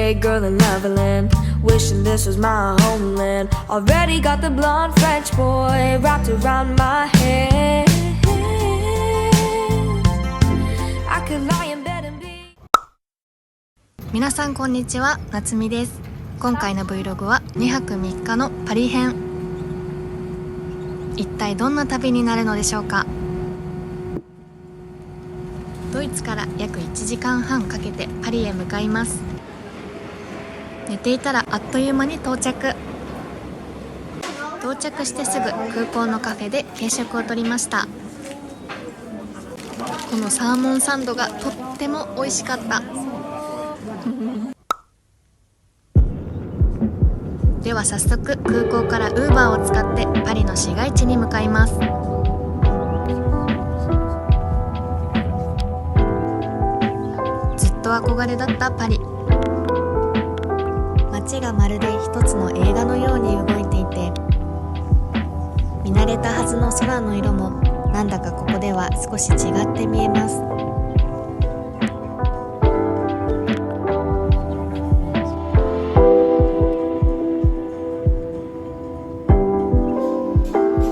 Hey girl in Neverland, wishing this was my homeland. Already got the blonde French boy wrapped around my head. I could lie in bed and be. 皆さんこんにちは、なつみです。今回の Vlog は2泊3日のパリ編。一体どんな旅になるのでしょうか。ドイツから約1時間半かけてパリへ向かいます。寝ていたらあっという間に到着してすぐ空港のカフェで軽食をとりました。このサーモンサンドがとっても美味しかったでは早速空港からウーバーを使ってパリの市街地に向かいます。ずっと憧れだったパリ。街がまるで一つの映画のように動いていて、見慣れたはずの空の色もなんだかここでは少し違って見えます。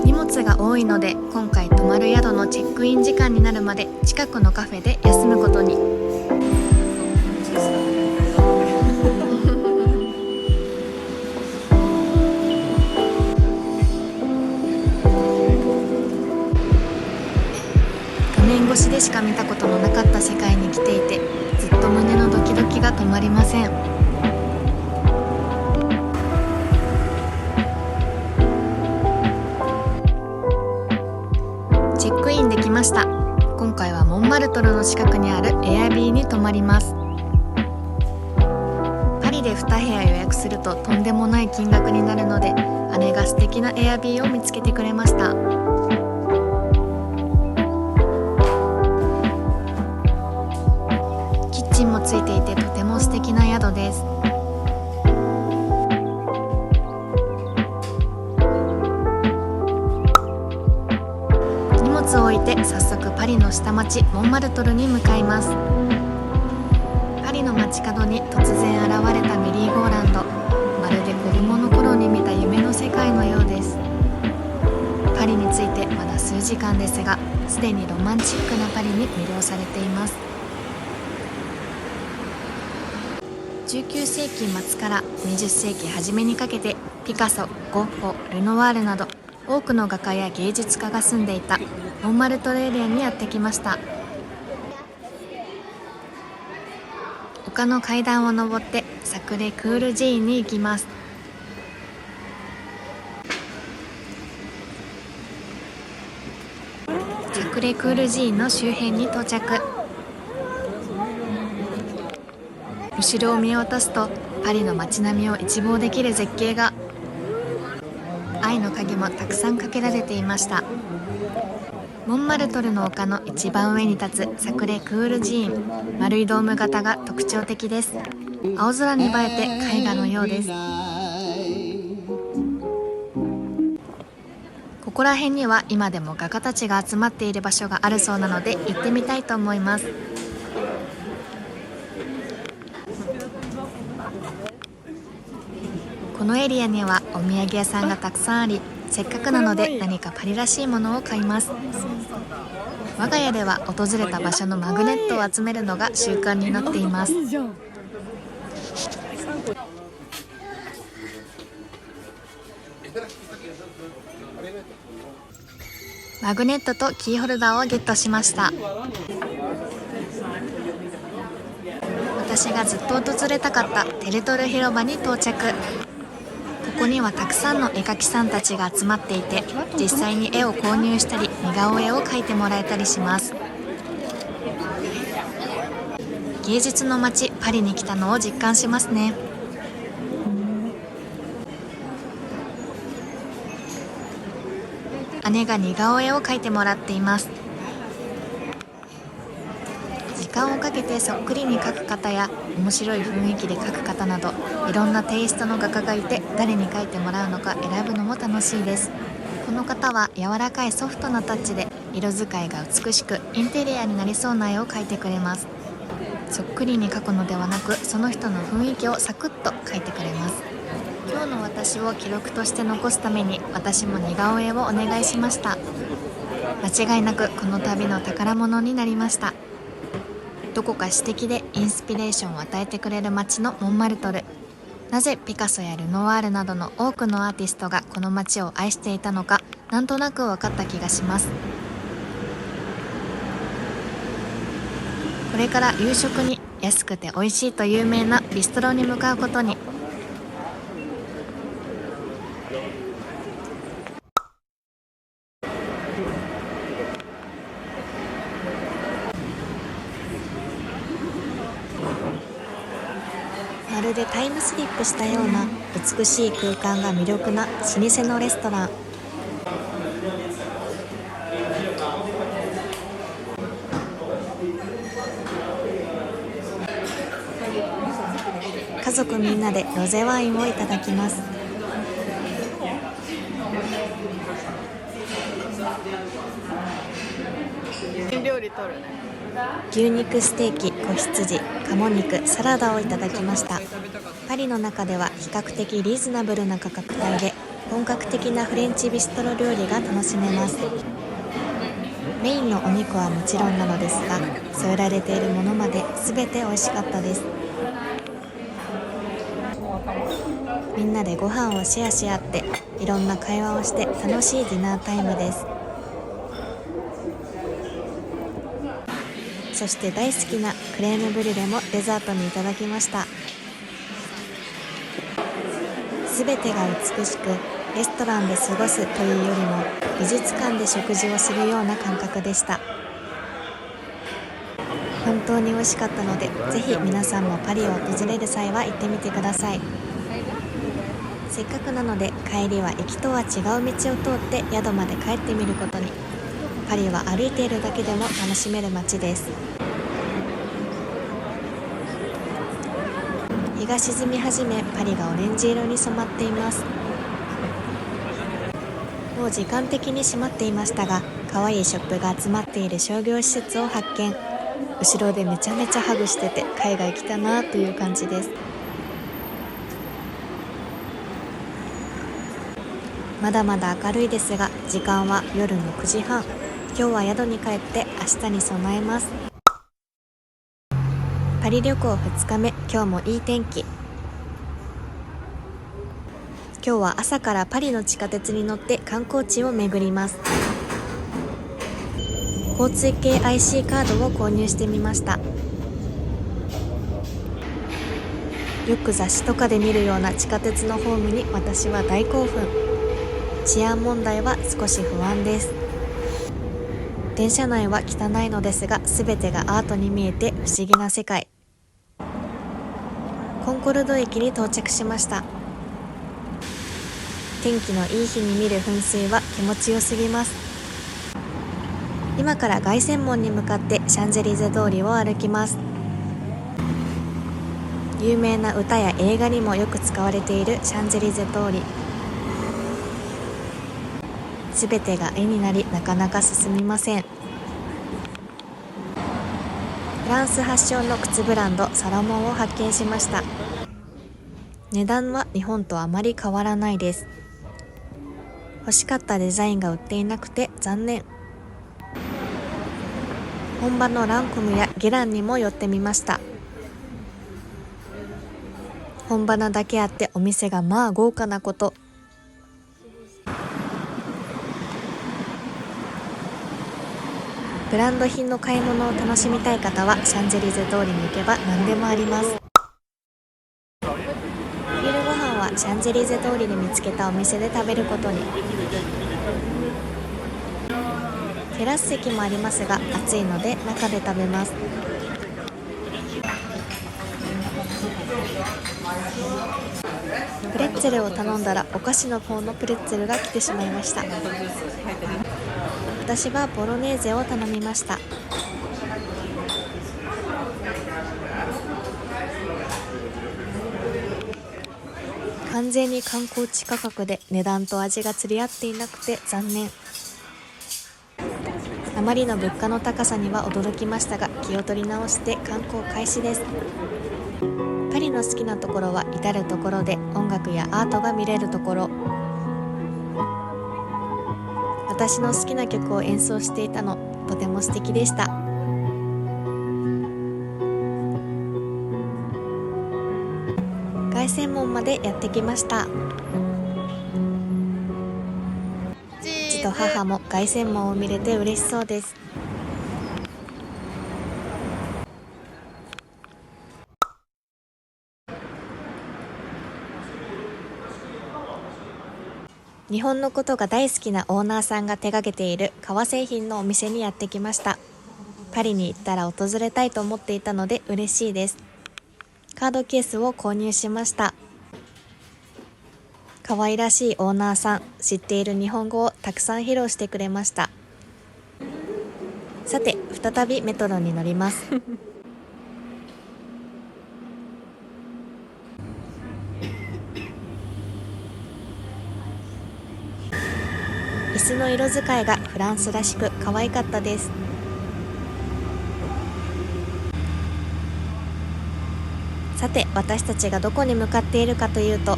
荷物が多いので今回泊まる宿のチェックイン時間になるまで近くのカフェで休むことに。越しでしか見たことのなかった世界に来ていて、ずっと胸のドキドキが止まりません。チェックインできました。今回はモンマルトルの近くにあるエアビーに泊まります。パリで2部屋予約するととんでもない金額になるので、姉が素敵なエアビーを見つけてくれました。キッチンもついていてとても素敵な宿です。荷物を置いて早速パリの下町モンマルトルに向かいます。パリの街角に突然現れたメリーゴーランド、まるで子供の頃に見た夢の世界のようです。パリについてまだ数時間ですが、すでにロマンチックなパリに魅了されています。19世紀末から20世紀初めにかけてピカソ、ゴッホ、ルノワールなど多くの画家や芸術家が住んでいたモンマルトルエリアにやってきました。丘の階段を登ってサクレ・クール寺院に行きます。サクレ・クール寺院の周辺に到着。後ろを見渡すとパリの街並みを一望できる絶景が。愛の鍵もたくさんかけられていました。モンマルトルの丘の一番上に立つサクレ・クール寺院、丸いドーム型が特徴的です。青空に映えて絵画のようです。ここら辺には今でも画家たちが集まっている場所があるそうなので行ってみたいと思います。このエリアにはお土産屋さんがたくさんあり、せっかくなので何かパリらしいものを買います。我が家では訪れた場所のマグネットを集めるのが習慣になっています。マグネットとキーホルダーをゲットしました。私がずっと訪れたかったテレトル広場に到着。ここにはたくさんの絵描きさんたちが集まっていて、実際に絵を購入したり似顔絵を描いてもらえたりします。芸術の街パリに来たのを実感しますね。姉が似顔絵を描いてもらっています。時間をかけてそっくりに描く方や面白い雰囲気で描く方など、いろんなテイストの画家がいて、誰に描いてもらうのか選ぶのも楽しいです。この方は柔らかいソフトなタッチで色使いが美しくインテリアになりそうな絵を描いてくれます。そっくりに描くのではなく、その人の雰囲気をサクッと描いてくれます。今日の私を記録として残すために、私も似顔絵をお願いしました。間違いなくこの旅の宝物になりました。どこか詩的でインスピレーションを与えてくれる街のモンマルトル。なぜピカソやルノワールなどの多くのアーティストがこの街を愛していたのか、なんとなく分かった気がします。これから夕食に安くて美味しいと有名なビストロに向かうことに。まるでタイムスリップしたような美しい空間が魅力な老舗のレストラン。家族みんなでロゼワインをいただきます。料理取るね。牛肉ステーキ、子羊、鴨肉、サラダをいただきました。パリの中では比較的リーズナブルな価格帯で、本格的なフレンチビストロ料理が楽しめます。メインのお肉はもちろんなのですが、添えられているものまで全て美味しかったです。みんなでご飯をシェアし合って、いろんな会話をして楽しいディナータイムです。そして大好きなクレームブリュレもデザートにいただきました。すべてが美しく、レストランで過ごすというよりも美術館で食事をするような感覚でした。本当に美味しかったので、ぜひ皆さんもパリを訪れる際は行ってみてください。せっかくなので帰りは行きとは違う道を通って宿まで帰ってみることに。パリは歩いているだけでも楽しめる街です。日が沈み始め、パリがオレンジ色に染まっています。もう時間的に閉まっていましたが、可愛いショップが集まっている商業施設を発見。後ろでめちゃめちゃハグしてて、海外来たなという感じです。まだまだ明るいですが、時間は夜の9時半。今日は宿に帰って明日に備えます。パリ旅行2日目、今日もいい天気。今日は朝からパリの地下鉄に乗って観光地を巡ります。交通系 IC カードを購入してみました。よく雑誌とかで見るような地下鉄のホームに私は大興奮。治安問題は少し不安です。電車内は汚いのですが、全てがアートに見えて不思議な世界。コンコルド駅に到着しました。天気のいい日に見る噴水は気持ちよすぎます。今から凱旋門に向かってシャンゼリゼ通りを歩きます。有名な歌や映画にもよく使われているシャンゼリゼ通り。すべてが絵になり、なかなか進みません。フランス発祥の靴ブランドサロモンを発見しました。値段は日本とあまり変わらないです。欲しかったデザインが売っていなくて残念。本場のランコムやゲランにも寄ってみました。本場なだけあってお店がまあ豪華なこと。ブランド品の買い物を楽しみたい方はシャンゼリゼ通りに行けば何でもあります。昼ご飯はシャンゼリゼ通りで見つけたお店で食べることに。テラス席もありますが、暑いので中で食べます。プレッツェルを頼んだらお菓子の方のプレッツェルが来てしまいました。私はボロネーゼを頼みました。完全に観光地価格で値段と味が釣り合っていなくて残念。アまりの物価の高さには驚きましたが、気を取り直して観光開始です。パリの好きなところは至るところで音楽やアートが見れるところ。私の好きな曲を演奏していたの、とても素敵でした。凱旋門までやってきました。父と母も凱旋門を見れて嬉しそうです。日本のことが大好きなオーナーさんが手掛けている革製品のお店にやってきました。パリに行ったら訪れたいと思っていたので嬉しいです。カードケースを購入しました。可愛らしいオーナーさん、知っている日本語をたくさん披露してくれました。さて、再びメトロに乗ります。椅子の色使いがフランスらしく可愛かったです。さて、私たちがどこに向かっているかというと、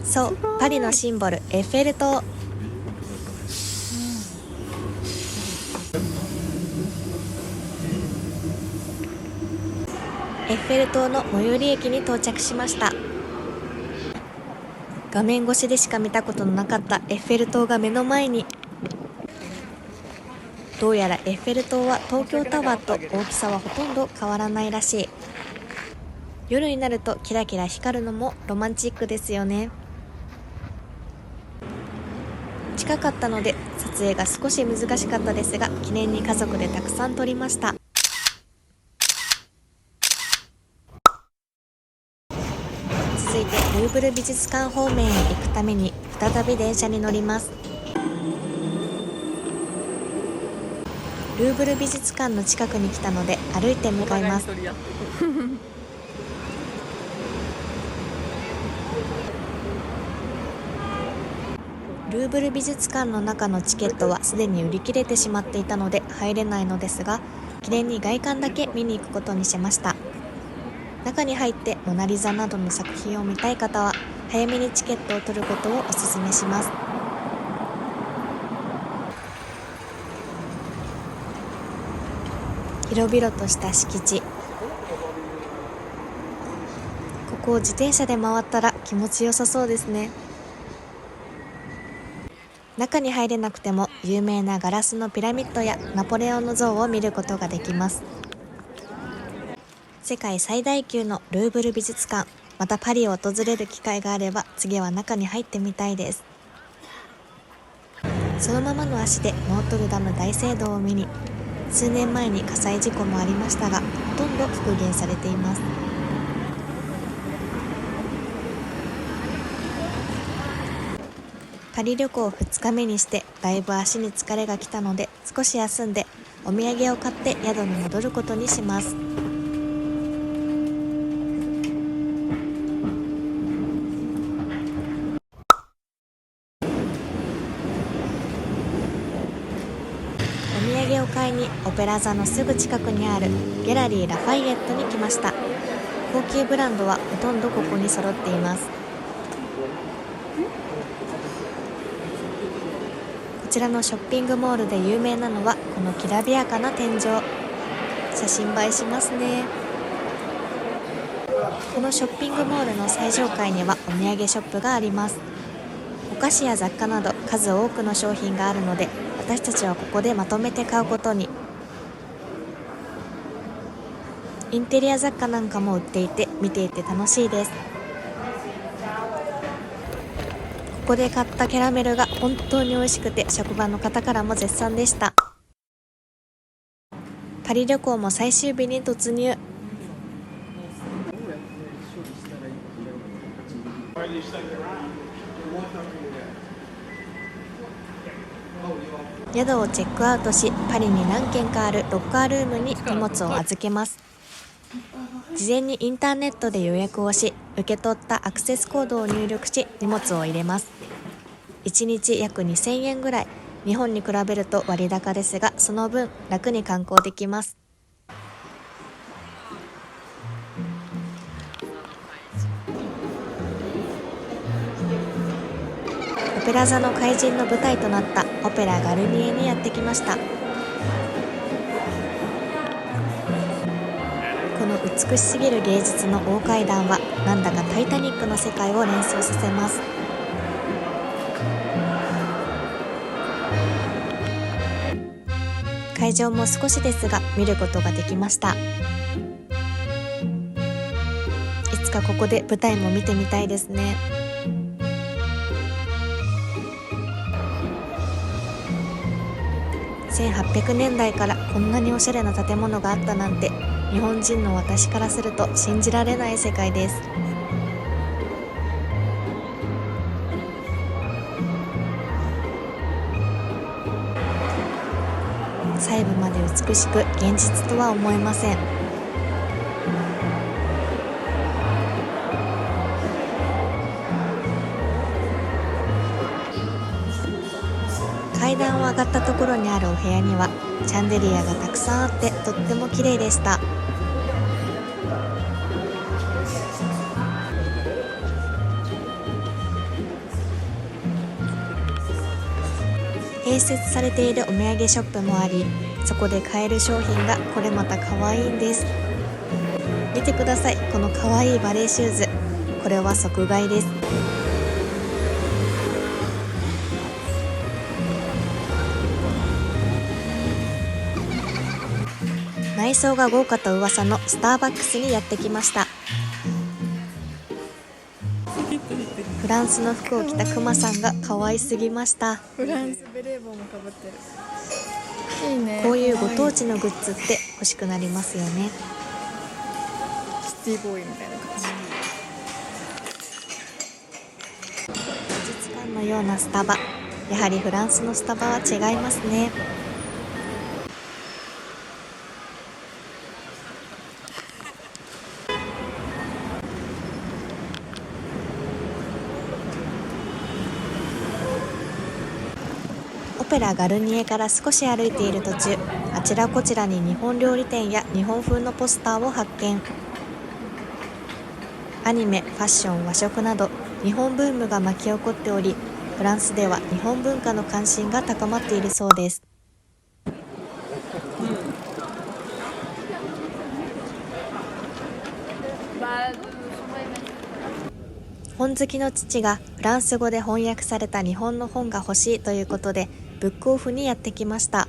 そう、パリのシンボルエッフェル塔。エッフェル塔の最寄り駅に到着しました。画面越しでしか見たことのなかったエッフェル塔が目の前に。どうやらエッフェル塔は東京タワーと大きさはほとんど変わらないらしい。夜になるとキラキラ光るのもロマンチックですよね。近かったので撮影が少し難しかったですが、記念に家族でたくさん撮りました。続いてルーブル美術館方面へ行くために再び電車に乗ります。ルーブル美術館の近くに来たので歩いて向かいます。ルーブル美術館の中のチケットはすでに売り切れてしまっていたので入れないのですが、記念に外観だけ見に行くことにしました。中に入ってモナリザなどの作品を見たい方は早めにチケットを取ることをお勧めします。広々とした敷地。ここを自転車で回ったら気持ちよさそうですね。中に入れなくても有名なガラスのピラミッドやナポレオンの像を見ることができます。世界最大級のルーブル美術館、またパリを訪れる機会があれば次は中に入ってみたいです。そのままの足でノートルダム大聖堂を見に、数年前に火災事故もありましたがほとんど復元されています。パリ旅行2日目にしてだいぶ足に疲れがきたので少し休んでお土産を買って宿に戻ることにします。お土産を買いにオペラ座のすぐ近くにあるギャラリーラファイエットに来ました。高級ブランドはほとんどここに揃っています。こちらのショッピングモールで有名なのはこのきらびやかな天井。写真映えしますね。このショッピングモールの最上階にはお土産ショップがあります。お菓子や雑貨など数多くの商品があるので私たちはここでまとめて買うことに。インテリア雑貨なんかも売っていて見ていて楽しいです。ここで買ったキャラメルが本当に美味しくて職場の方からも絶賛でした。パリ旅行も最終日に突入。宿をチェックアウトし、パリに何軒かあるロッカールームに荷物を預けます。事前にインターネットで予約をし、受け取ったアクセスコードを入力し荷物を入れます。1日約2000円ぐらい、日本に比べると割高ですが、その分楽に観光できます。オペラ座の怪人の舞台となったオペラガルニエにやってきました。この美しすぎる芸術の大階段はなんだかタイタニックの世界を連想させます。会場も少しですが見ることができました。いつかここで舞台も見てみたいですね。1800年代からこんなにおしゃれな建物があったなんて、日本人の私からすると信じられない世界です。細部まで美しく現実とは思えません。階段を上がったところにあるお部屋にはシャンデリアがたくさんあってとっても綺麗でした。併設されているお土産ショップもあり、そこで買える商品がこれまた可愛いんです。見てください、この可愛いバレーシューズ。これは即買いです。内装が豪華と噂のスターバックスにやってきました。フランスの服を着たクマさんが可愛すぎました。フランスベレー帽もかぶってる。いいね。こういうご当地のグッズって欲しくなりますよね。シティボーイみたいな感じ。美術館のようなスタバ。やはりフランスのスタバは違いますね。オペラガルニエから少し歩いている途中、あちらこちらに日本料理店や日本風のポスターを発見。アニメ、ファッション、和食など日本ブームが巻き起こっており、フランスでは日本文化の関心が高まっているそうです。本好きの父がフランス語で翻訳された日本の本が欲しいということでブックオフにやってきました。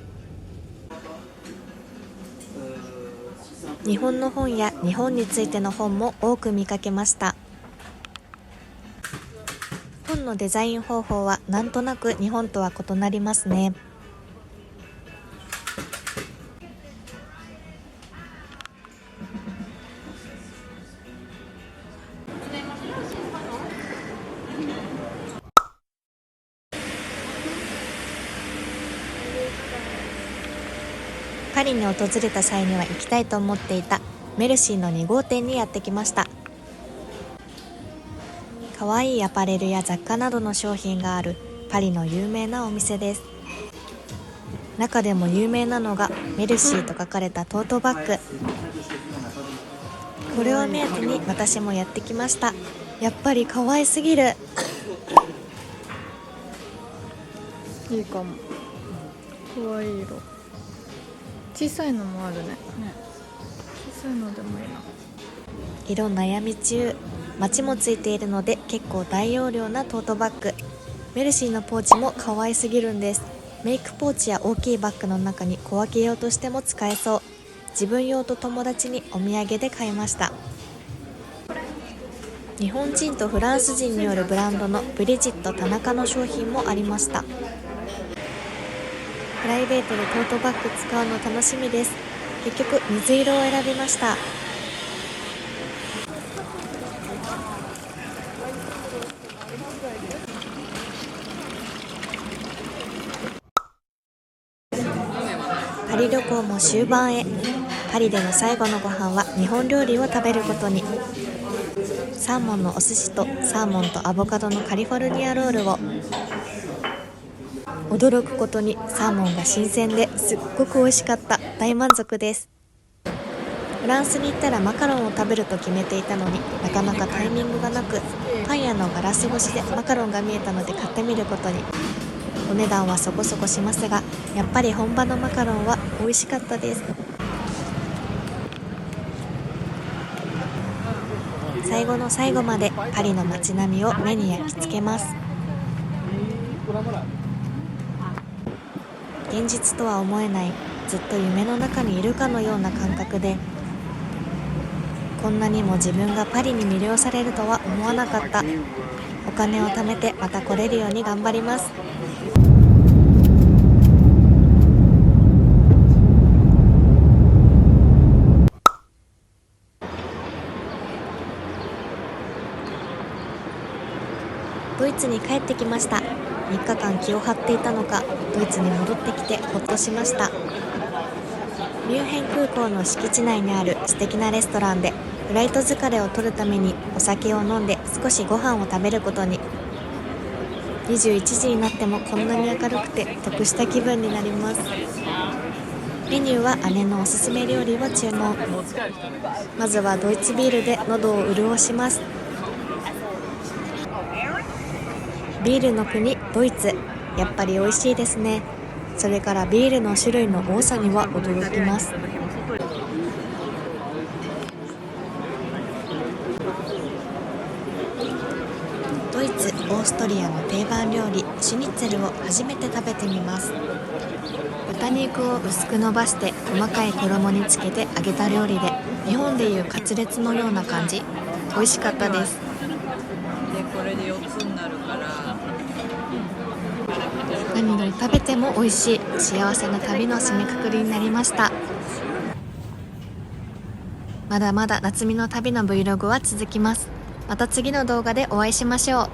日本の本や日本についての本も多く見かけました。本のデザイン方法はなんとなく日本とは異なりますね。パリに訪れた際には行きたいと思っていたメルシーの2号店にやってきました。かわいいアパレルや雑貨などの商品があるパリの有名なお店です。中でも有名なのがメルシーと書かれたトートバッグ。これを目当てに私もやってきました。やっぱり可愛すぎる。いいかも。かわいい色。小さいのもあるね。小さいのでもいいな。色悩み中。マチもついているので結構大容量なトートバッグ。メルシーのポーチも可愛すぎるんです。メイクポーチや大きいバッグの中に小分け用としても使えそう。自分用と友達にお土産で買いました。日本人とフランス人によるブランドのブリジット田中の商品もありました。プライベートでトートバッグ使うの楽しみです。結局水色を選びました。パリ旅行も終盤へ。パリでの最後のご飯は日本料理を食べることに。サーモンのお寿司とサーモンとアボカドのカリフォルニアロールを。驚くことにサーモンが新鮮ですっごく美味しかった。大満足です。フランスに行ったらマカロンを食べると決めていたのになかなかタイミングがなく、パン屋のガラス越しでマカロンが見えたので買ってみることに。お値段はそこそこしますが、やっぱり本場のマカロンは美味しかったです。最後の最後までパリの街並みを目に焼き付けます。現実とは思えない、ずっと夢の中にいるかのような感覚で、こんなにも自分がパリに魅了されるとは思わなかった。お金を貯めてまた来れるように頑張ります。ドイツに帰ってきました。3日間気を張っていたのか、ドイツに戻ってきてほっとしました。ミュンヘン空港の敷地内にある素敵なレストランでフライト疲れを取るためにお酒を飲んで少しご飯を食べることに。21時になってもこんなに明るくて得した気分になります。メニューは姉のおすすめ料理を注文。まずはドイツビールで喉を潤します。ビールの国ドイツ、やっぱり美味しいですね。それからビールの種類の多さには驚きます。ドイツ、オーストリアの定番料理シュニッツェルを初めて食べてみます。豚肉を薄く伸ばして細かい衣につけて揚げた料理で、日本でいうカツレツのような感じ。美味しかったです。でこれで4つになるから、何より食べても美味しい幸せな旅の締めくくりになりました。まだまだ夏美の旅の Vlog は続きます。また次の動画でお会いしましょう。